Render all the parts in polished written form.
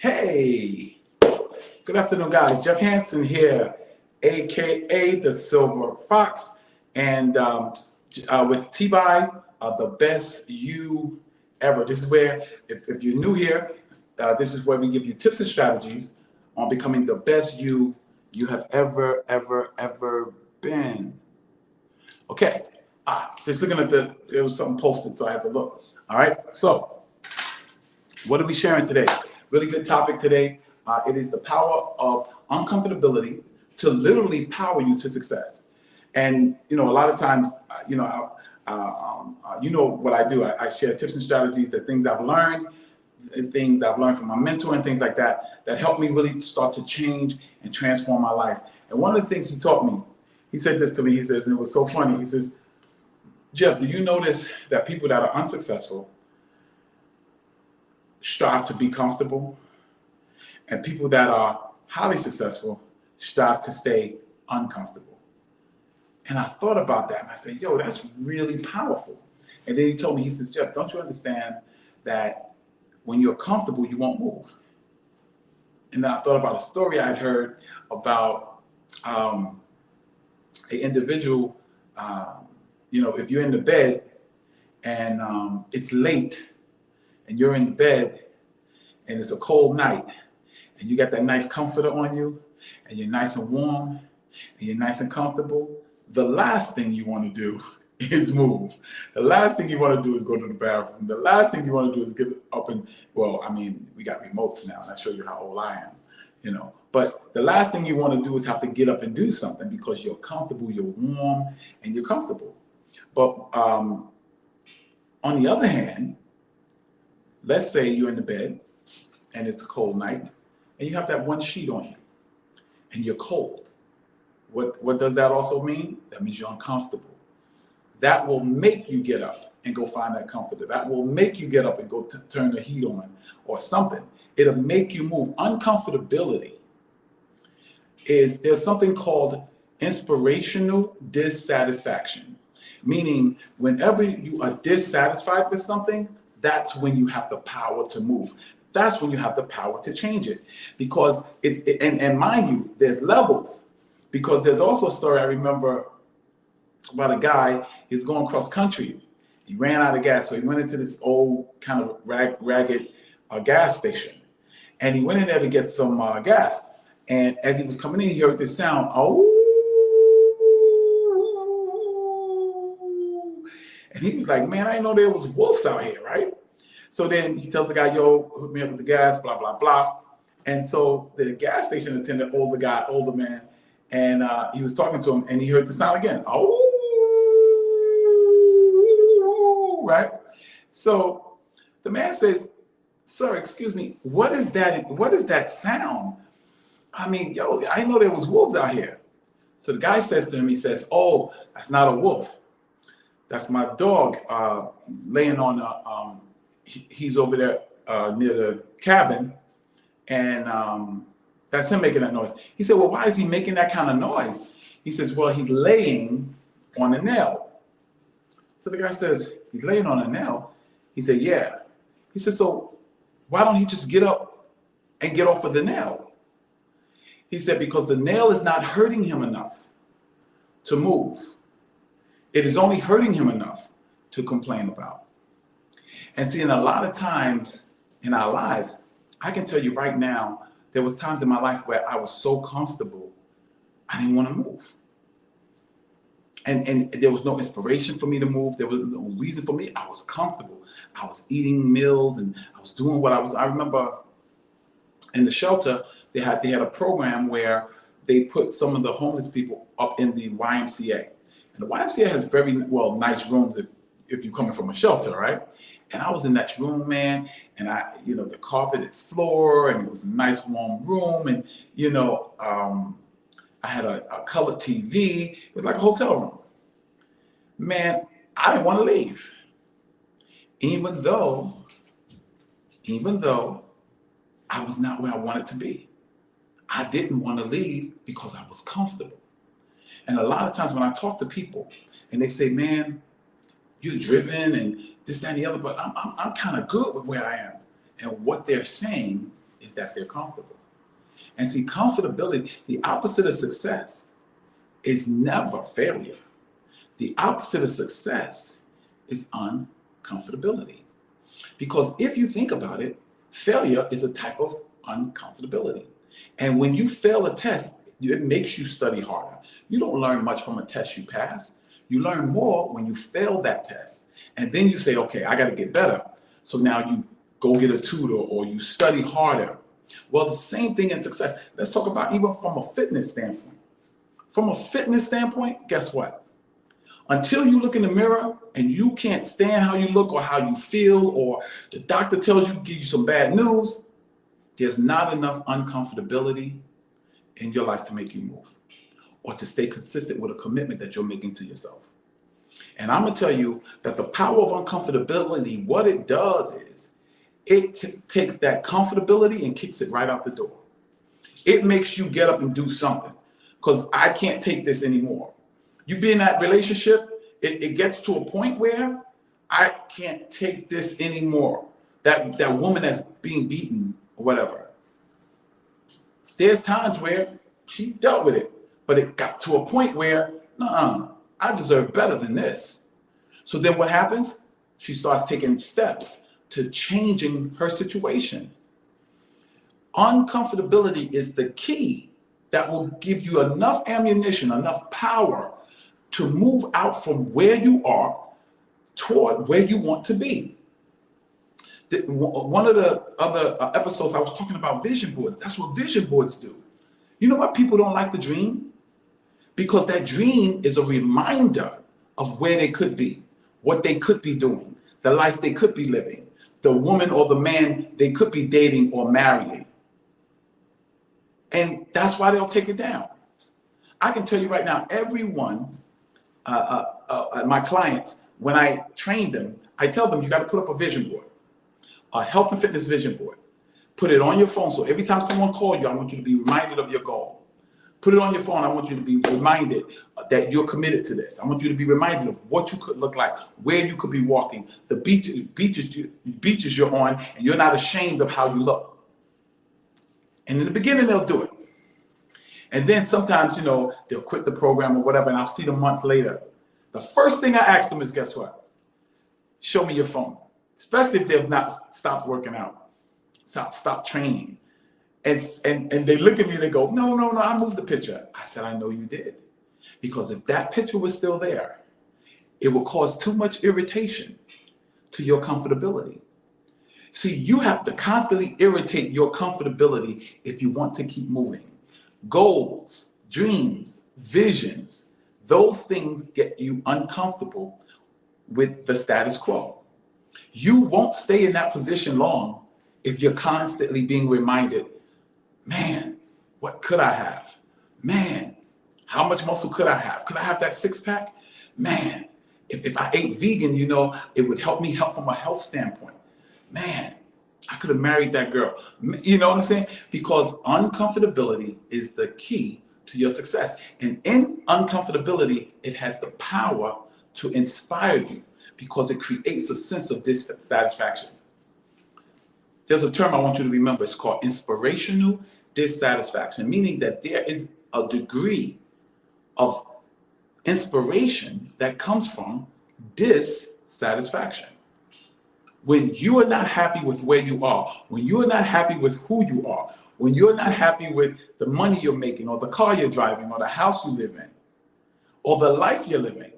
Hey, good afternoon, guys. Jeff Hansen here, aka the Silver Fox, and with TBYE, the best you ever. This is where, if you're new here, this is where we give you tips and strategies on becoming the best you have ever been. Okay, just looking at there was something posted, so I had to look. All right, so what are we sharing today? Really good topic today. It is the power of uncomfortability to literally power you to success. And a lot of times, you know what I do. I share tips and strategies, the things I've learned, things I've learned from my mentor, and things like that help me really start to change and transform my life. And one of the things he taught me, he said this to me. He says, and it was so funny. He says, "Jeff, do you notice that people that are unsuccessful strive to be comfortable, and people that are highly successful strive to stay uncomfortable?" And I thought about that, and I said, yo, that's really powerful. And then he told me, he says, "Jeff, don't you understand that when you're comfortable, you won't move?" And then I thought about a story I'd heard about an individual, if you're in the bed and it's late and you're in the bed and it's a cold night and you got that nice comforter on you and you're nice and warm and you're nice and comfortable, the last thing you want to do is move. The last thing you want to do is go to the bathroom. The last thing you want to do is get up and, we got remotes now, and I show you how old I am, But the last thing you want to do is have to get up and do something because you're comfortable, you're warm, and you're comfortable. But on the other hand, let's say you're in the bed and it's a cold night and you have that one sheet on you and you're cold. What does that also mean? That means you're uncomfortable. That will make you get up and go find that comforter. That will make you get up and go turn the heat on or something. It'll make you move. Uncomfortability there's something called inspirational dissatisfaction, meaning whenever you are dissatisfied with something, that's when you have the power to move. That's when you have the power to change it. Because and mind you, there's levels. Because there's also a story I remember about a guy, he's going cross country. He ran out of gas, so he went into this old kind of ragged gas station. And he went in there to get some gas. And as he was coming in, he heard this sound, oh. And he was like, man, I didn't know there was wolves out here, right? So then he tells the guy, yo, hook me up with the gas, blah, blah, blah. And so the gas station attendant, older man, and he was talking to him, and he heard the sound again. Oh, right? So the man says, sir, excuse me, what is that? What is that sound? I mean, yo, I didn't know there was wolves out here. So the guy says to him, he says, oh, that's not a wolf. That's my dog. He's laying on he's over there near the cabin, and that's him making that noise. He said, well, why is he making that kind of noise? He says, well, he's laying on a nail. So the guy says, he's laying on a nail? He said, yeah. He said, so why don't he just get up and get off of the nail? He said, because the nail is not hurting him enough to move. It is only hurting him enough to complain about. And see, in a lot of times in our lives, I can tell you right now, there was times in my life where I was so comfortable, I didn't want to move. And there was no inspiration for me to move. There was no reason for me. I was comfortable. I was eating meals and I was doing what I remember in the shelter, they had a program where they put some of the homeless people up in the YMCA. And the YMCA has very, nice rooms if you're coming from a shelter, right? And I was in that room, man, and the carpeted floor, and it was a nice warm room, and I had a colored TV. It was like a hotel room. Man, I didn't want to leave, even though I was not where I wanted to be. I didn't want to leave because I was comfortable. And a lot of times when I talk to people and they say, man, you're driven and this, that, and the other, but I'm kind of good with where I am. And what they're saying is that they're comfortable. And see, comfortability, the opposite of success is never failure. The opposite of success is uncomfortability. Because if you think about it, failure is a type of uncomfortability. And when you fail a test, it makes you study harder. You don't learn much from a test you pass. You learn more when you fail that test. And then you say, okay, I got to get better. So now you go get a tutor or you study harder. Well, the same thing in success. Let's talk about even from a fitness standpoint. From a fitness standpoint, guess what? Until you look in the mirror and you can't stand how you look or how you feel, or the doctor tells you, give you some bad news, there's not enough uncomfortability in your life to make you move or to stay consistent with a commitment that you're making to yourself. And I'm going to tell you that the power of uncomfortability, what it does is it takes that comfortability and kicks it right out the door. It makes you get up and do something because I can't take this anymore. You be in that relationship, it gets to a point where I can't take this anymore. That woman that's being beaten or whatever. There's times where she dealt with it, but it got to a point where, I deserve better than this. So then what happens? She starts taking steps to changing her situation. Uncomfortability is the key that will give you enough ammunition, enough power to move out from where you are toward where you want to be. One of the other episodes I was talking about vision boards. That's what vision boards do. You know why people don't like to dream? Because that dream is a reminder of where they could be, what they could be doing, the life they could be living, the woman or the man they could be dating or marrying. And that's why they'll take it down. I can tell you right now, everyone, my clients, when I train them, I tell them you got to put up a vision board, a health and fitness vision board. Put it on your phone. So every time someone calls you, I want you to be reminded of your goal. Put it on your phone. I want you to be reminded that you're committed to this. I want you to be reminded of what you could look like, where you could be walking, the beaches you're on, and you're not ashamed of how you look. And in the beginning, they'll do it. And then sometimes, they'll quit the program or whatever, and I'll see them months later. The first thing I ask them is, guess what? Show me your phone, especially if they've not stopped working out, stop training. And they look at me and they go, no, I moved the picture. I said, I know you did. Because if that picture was still there, it will cause too much irritation to your comfortability. See, you have to constantly irritate your comfortability if you want to keep moving. Goals, dreams, visions, those things get you uncomfortable with the status quo. You won't stay in that position long if you're constantly being reminded, man, what could I have? Man, how much muscle could I have? Could I have that six pack? Man, if I ate vegan, it would help me from a health standpoint. Man, I could have married that girl. You know what I'm saying? Because uncomfortability is the key to your success. And in uncomfortability, it has the power to inspire you because it creates a sense of dissatisfaction. There's a term I want you to remember. It's called inspirational dissatisfaction, meaning that there is a degree of inspiration that comes from dissatisfaction. When you are not happy with where you are, when you are not happy with who you are, when you're not happy with the money you're making or the car you're driving or the house you live in or the life you're living,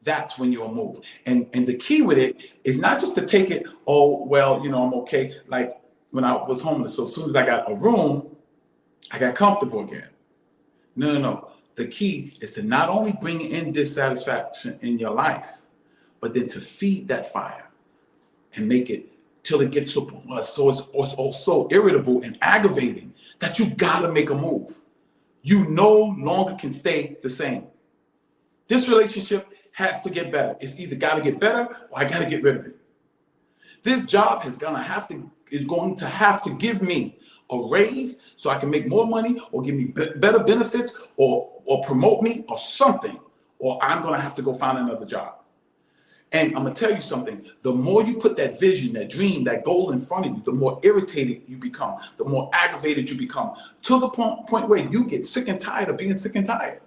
that's when you'll move. And the key with it is not just to take it, I'm okay. Like when I was homeless, so as soon as I got a room, I got comfortable again. No. The key is to not only bring in dissatisfaction in your life, but then to feed that fire and make it till it gets so it's so irritable and aggravating that you gotta make a move. You no longer can stay the same. This relationship has to get better. It's either got to get better or I got to get rid of it. This job is going to have to give me a raise so I can make more money or give me better benefits or promote me or something, or I'm going to have to go find another job. And I'm going to tell you something. The more you put that vision, that dream, that goal in front of you, the more irritated you become, the more aggravated you become, to the point where you get sick and tired of being sick and tired.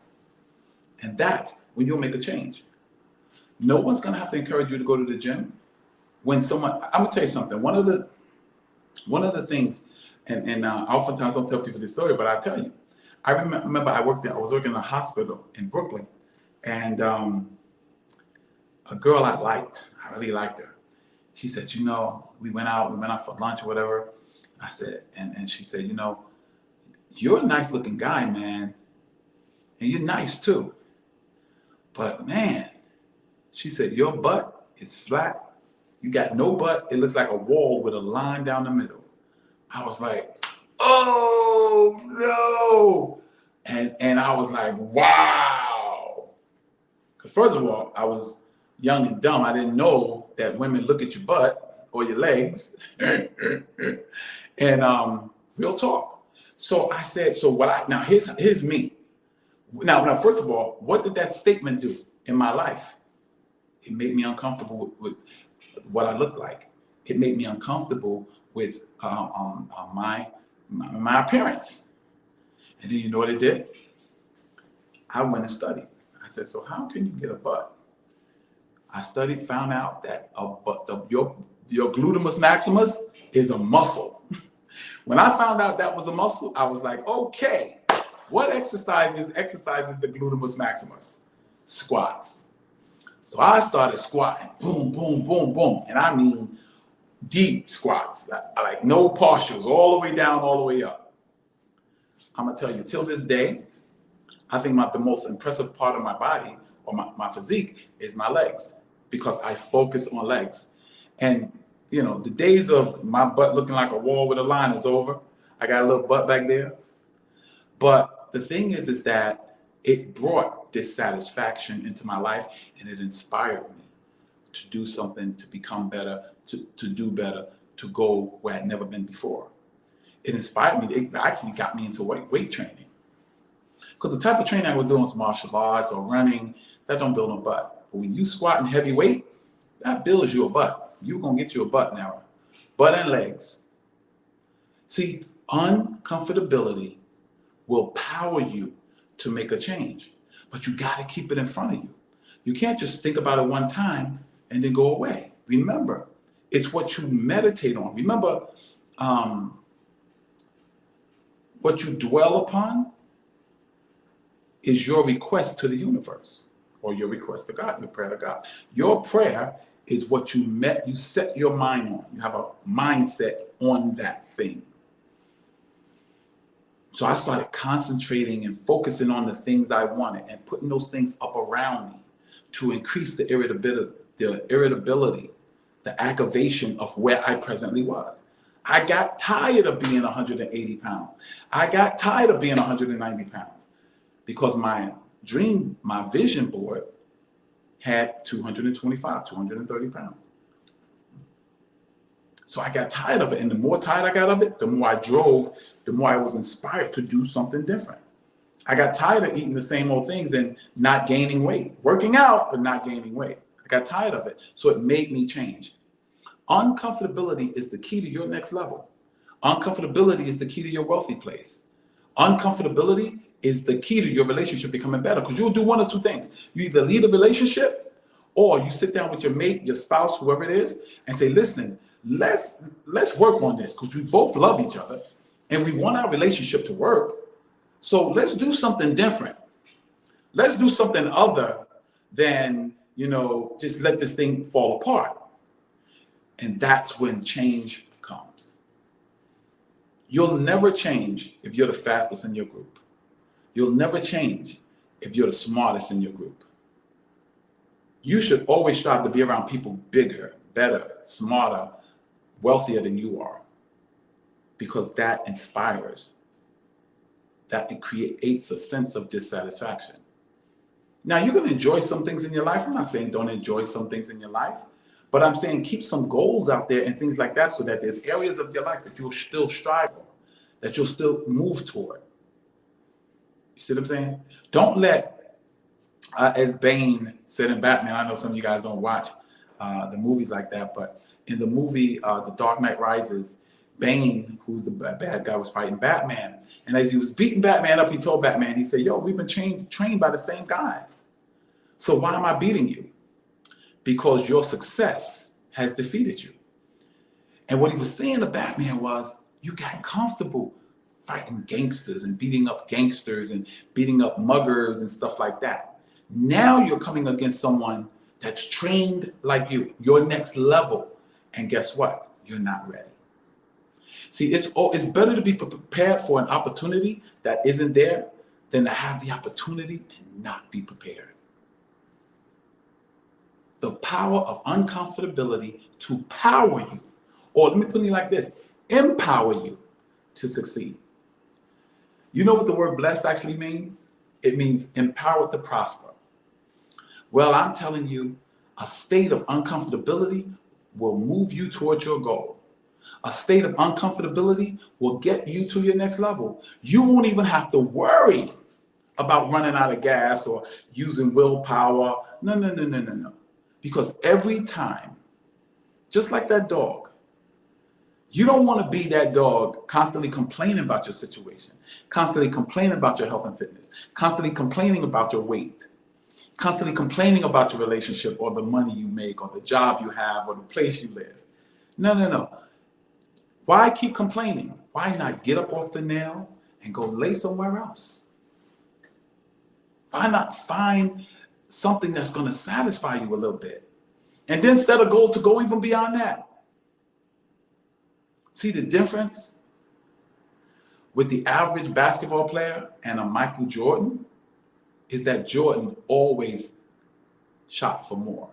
And that's when you'll make a change. No one's going to have to encourage you to go to the gym. When someone, I'm going to tell you something. One of the things, and I oftentimes don't tell people this story, but I'll tell you. I remember I was working in a hospital in Brooklyn, and a girl I really liked her. She said, we went out for lunch or whatever. I said, and she said, you're a nice looking guy, man. And you're nice too. But man, she said, your butt is flat. You got no butt. It looks like a wall with a line down the middle. I was like, oh no. And I was like, wow. Because first of all, I was young and dumb. I didn't know that women look at your butt or your legs. And real talk. So I said, now here's me. Now, first of all, what did that statement do in my life? It made me uncomfortable with what I looked like. It made me uncomfortable with my appearance. And then you know what it did? I went and studied. I said, so how can you get a butt? I studied, found out that your gluteus maximus is a muscle. When I found out that was a muscle, I was like, okay, what exercises the gluteus maximus? Squats. So I started squatting, boom, boom, boom, boom. And I mean deep squats, like no partials, all the way down, all the way up. I'm gonna tell you, till this day, I think the most impressive part of my body or my physique is my legs, because I focus on legs. And the days of my butt looking like a wall with a line is over. I got a little butt back there. But the thing is that it brought dissatisfaction into my life, and it inspired me to do something, to become better, to do better, to go where I'd never been before. It inspired me. It actually got me into weight training. Because the type of training I was doing was martial arts or running. That don't build no butt. But when you squat in heavy weight, that builds you a butt. You're going to get you a butt now. Butt and legs. See, uncomfortability will power you to make a change. But you got to keep it in front of you. You can't just think about it one time and then go away. Remember, it's what you meditate on. Remember, what you dwell upon is your request to the universe, or your request to God, your prayer to God. Your prayer is what you set your mind on. You have a mindset on that thing. So I started concentrating and focusing on the things I wanted and putting those things up around me to increase the irritability, the aggravation of where I presently was. I got tired of being 180 pounds. I got tired of being 190 pounds because my vision board had 225, 230 pounds. So I got tired of it. And the more tired I got of it, the more I drove, the more I was inspired to do something different. I got tired of eating the same old things and not gaining weight, working out, but not gaining weight. I got tired of it. So it made me change. Uncomfortability is the key to your next level. Uncomfortability is the key to your wealthy place. Uncomfortability is the key to your relationship becoming better, because you'll do one or two things. You either lead a relationship, or you sit down with your mate, your spouse, whoever it is, and say, listen, let's work on this, because we both love each other and we want our relationship to work. So let's do something different. Let's do something other than, just let this thing fall apart. And that's when change comes. You'll never change if you're the fastest in your group. You'll never change if you're the smartest in your group. You should always strive to be around people bigger, better, smarter, wealthier than you are, because that inspires, that it creates a sense of dissatisfaction. Now, you're going to enjoy some things in your life. I'm not saying don't enjoy some things in your life, but I'm saying keep some goals out there and things like that, so that there's areas of your life that you'll still strive for, that you'll still move toward. You see what I'm saying? Don't let, as Bane said in Batman, I know some of you guys don't watch the movies like that. But in the movie, The Dark Knight Rises, Bane, who's the bad guy, was fighting Batman. And as he was beating Batman up, he told Batman, he said, yo, we've been trained by the same guys. So why am I beating you? Because your success has defeated you. And what he was saying to Batman was, you got comfortable fighting gangsters and beating up gangsters and beating up muggers and stuff like that. Now you're coming against someone that's trained like you, your next level. And guess what? You're not ready. See, it's better to be prepared for an opportunity that isn't there than to have the opportunity and not be prepared. The power of uncomfortability to power you, or let me put it like this, empower you to succeed. You know what the word blessed actually means? It means empowered to prosper. Well, I'm telling you, a state of uncomfortability will move you towards your goal. A state of uncomfortability will get you to your next level. You won't even have to worry about running out of gas or using willpower. No. Because every time, just like that dog, you don't want to be that dog constantly complaining about your situation, constantly complaining about your health and fitness, constantly complaining about your weight, constantly complaining about your relationship or the money you make or the job you have or the place you live. No. Why keep complaining? Why not get up off the nail and go lay somewhere else? Why not find something that's going to satisfy you a little bit? And then set a goal to go even beyond that. See the difference with the average basketball player and a Michael Jordan is that Jordan always shot for more.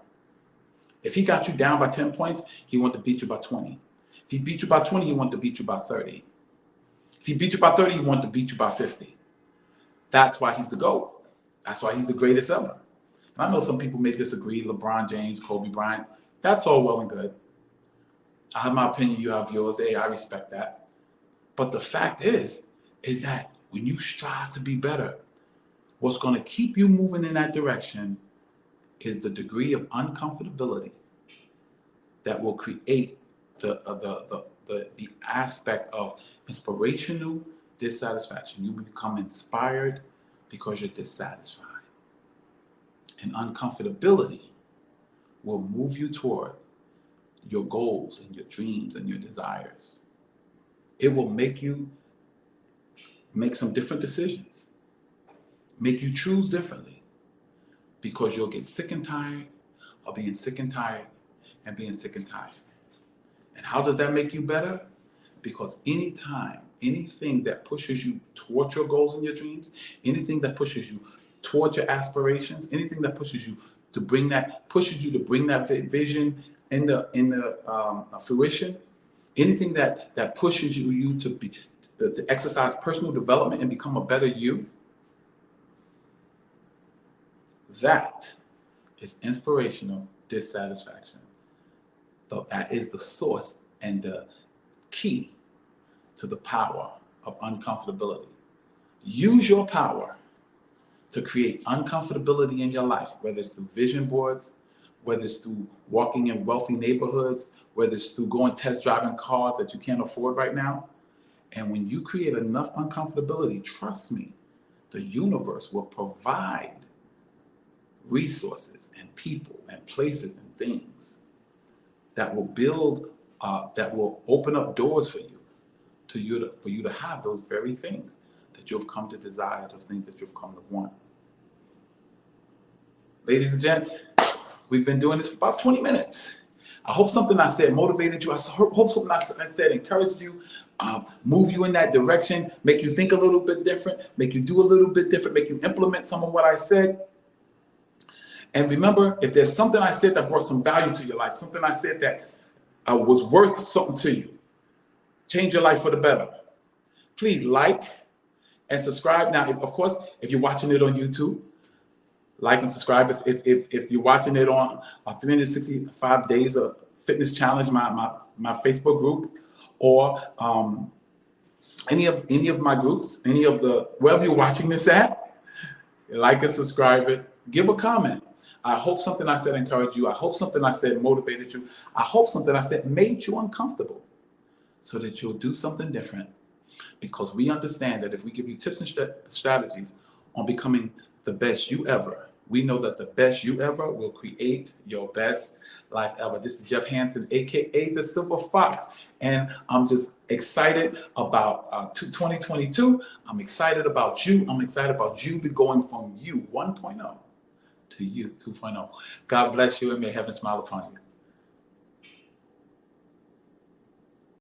If he got you down by 10 points, he wanted to beat you by 20. If he beat you by 20, he wanted to beat you by 30. If he beat you by 30, he wanted to beat you by 50. That's why he's the GOAT. That's why he's the greatest ever. And I know some people may disagree, LeBron James, Kobe Bryant. That's all well and good. I have my opinion, you have yours. Hey, I respect that. But the fact is that when you strive to be better, what's going to keep you moving in that direction is the degree of uncomfortability that will create the aspect of inspirational dissatisfaction. You become inspired because you're dissatisfied. And uncomfortability will move you toward your goals and your dreams and your desires. It will make you make some different decisions, make you choose differently, because you'll get sick and tired of being sick and tired and being sick and tired. And how does that make you better? Because anything that pushes you towards your goals and your dreams, anything that pushes you towards your aspirations, anything that pushes you to bring that vision into fruition, anything that pushes you to exercise personal development and become a better you, that is inspirational dissatisfaction. So that is the source and the key to the power of uncomfortability. Use your power to create uncomfortability in your life, whether it's through vision boards, whether it's through walking in wealthy neighborhoods, whether it's through going test driving cars that you can't afford right now. And when you create enough uncomfortability, trust me, the universe will provide resources and people and places and things that will build, that will open up doors for you, for you to have those very things that you've come to desire, those things that you've come to want. Ladies and gents, we've been doing this for about 20 minutes. I hope something I said motivated you. I hope something I said encouraged you, move you in that direction, make you think a little bit different, make you do a little bit different, make you implement some of what I said. And remember, if there's something I said that brought some value to your life, something I said that was worth something to you, change your life for the better, please like and subscribe. Now, of course, if you're watching it on YouTube, like and subscribe. If you're watching it on 365 Days of Fitness Challenge, my Facebook group, or any of my groups, wherever you're watching this at, like and subscribe it, give a comment. I hope something I said encouraged you. I hope something I said motivated you. I hope something I said made you uncomfortable so that you'll do something different, because we understand that if we give you tips and strategies on becoming the best you ever, we know that the best you ever will create your best life ever. This is Jeff Hansen, aka the Silver Fox, and I'm just excited about 2022. I'm excited about you. I'm excited about you going from you 1.0 to you 2.0. God bless you, and may heaven smile upon you.